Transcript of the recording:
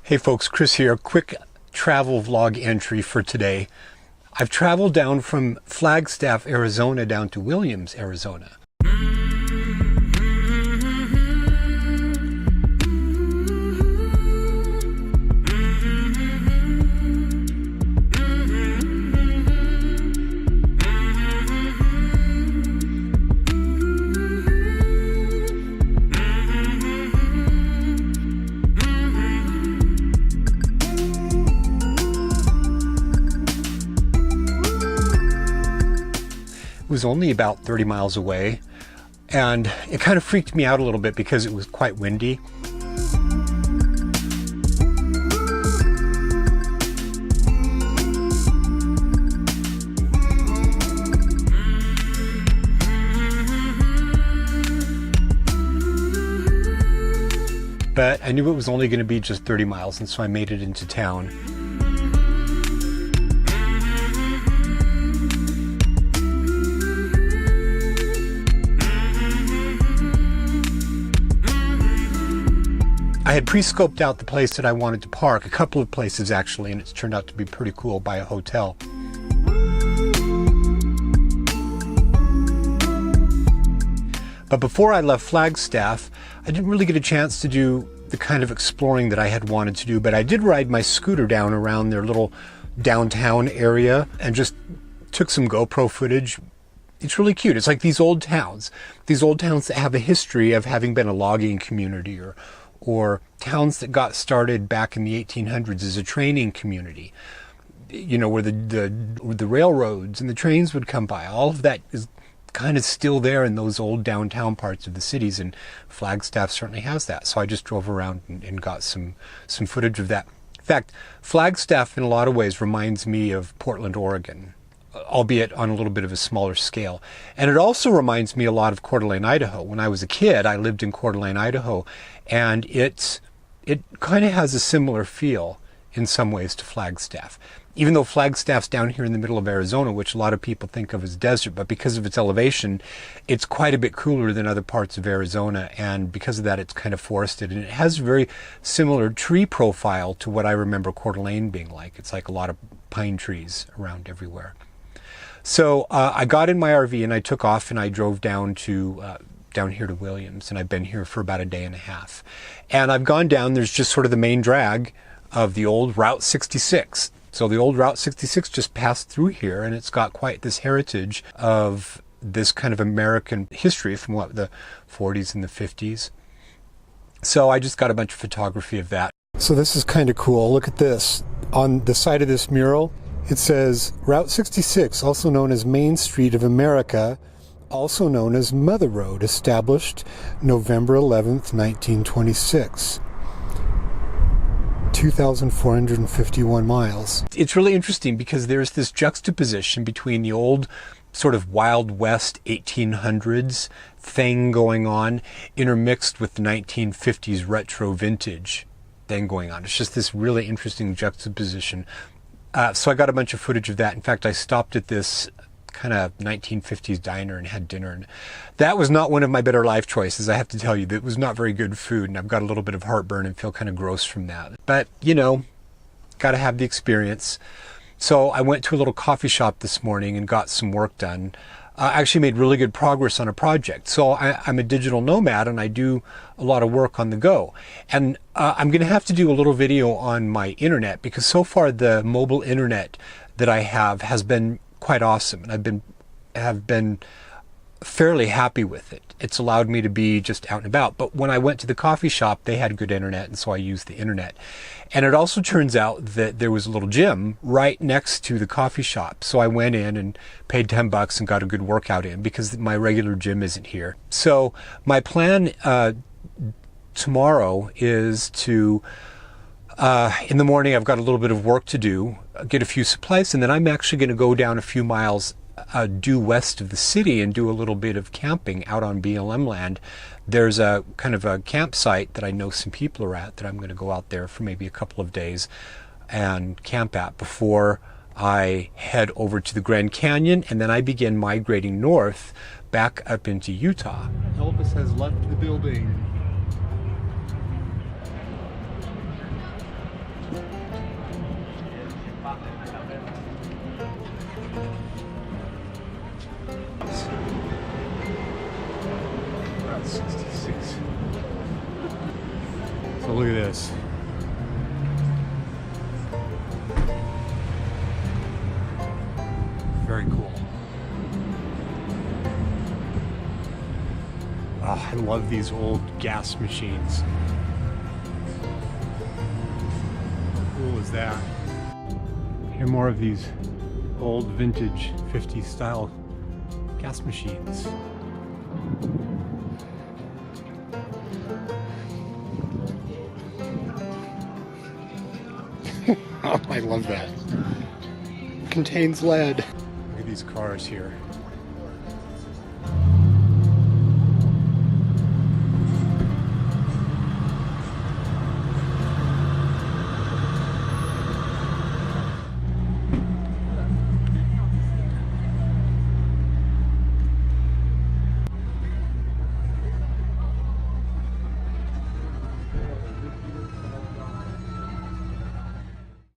Hey folks, Chris here. Quick travel vlog entry for today. I've traveled down from Flagstaff, Arizona down to Williams, Arizona. It was only about 30 miles away, and it kind of freaked me out a little bit because it was quite windy. But I knew it was only going to be just 30 miles, and so I made it into town. I had pre-scoped out the place that I wanted to park, a couple of places actually, and it's turned out to be pretty cool by a hotel. But before I left Flagstaff, I didn't really get a chance to do the kind of exploring that I had wanted to do, but I did ride my scooter down around their little downtown area and just took some GoPro footage. It's really cute. It's like these old towns that have a history of having been a logging community, or towns that got started back in the 1800s as a training community, you know, where the railroads and the trains would come by. All of that is kind of still there in those old downtown parts of the cities, and Flagstaff certainly has that. So I just drove around and got some footage of that. In fact, Flagstaff in a lot of ways reminds me of Portland, Oregon, albeit on a little bit of a smaller scale. And it also reminds me a lot of Coeur d'Alene, Idaho. When I was a kid, I lived in Coeur d'Alene, Idaho, and it kind of has a similar feel in some ways to Flagstaff. Even though Flagstaff's down here in the middle of Arizona, which a lot of people think of as desert, but because of its elevation, it's quite a bit cooler than other parts of Arizona, and because of that, it's kind of forested, and it has a very similar tree profile to what I remember Coeur d'Alene being like. It's like a lot of pine trees around everywhere. So I got in my RV and I took off and I drove down here to Williams, and I've been here for about a day and a half. And I've gone down, there's just sort of the main drag of the old Route 66. So the old Route 66 just passed through here, and it's got quite this heritage of this kind of American history from the 40s and the 50s. So I just got a bunch of photography of that. So this is kind of cool. Look at this. On the side of this mural, it says, Route 66, also known as Main Street of America, also known as Mother Road, established November 11th, 1926. 2,451 miles. It's really interesting because there's this juxtaposition between the old sort of Wild West 1800s thing going on, intermixed with the 1950s retro vintage thing going on. It's just this really interesting juxtaposition. So I got a bunch of footage of that. In fact, I stopped at this kind of 1950s diner and had dinner, and that was not one of my better life choices. I have to tell you, that was not very good food, and I've got a little bit of heartburn and feel kind of gross from that. But you know, got to have the experience. So I went to a little coffee shop this morning and got some work done. I actually made really good progress on a project. So I'm a digital nomad, and I do a lot of work on the go. And I'm going to have to do a little video on my internet, because so far the mobile internet that I have has been quite awesome, and have been fairly happy with it. It's allowed me to be just out and about. But when I went to the coffee shop, they had good internet, and so I used the internet. And it also turns out that there was a little gym right next to the coffee shop. So I went in and paid $10 and got a good workout in, because my regular gym isn't here. So my plan tomorrow is to in the morning, I've got a little bit of work to do, get a few supplies, and then I'm actually going to go down a few miles due west of the city and do a little bit of camping out on BLM land. There's a kind of a campsite that I know some people are at that I'm going to go out there for maybe a couple of days and camp at before I head over to the Grand Canyon, and then I begin migrating north back up into Utah. Elvis has left the building. So look at this. Very cool. Oh, I love these old gas machines. How cool is that? Here are more of these old vintage 50s style gas machines. Oh, I love that. Contains lead. Look at these cars here.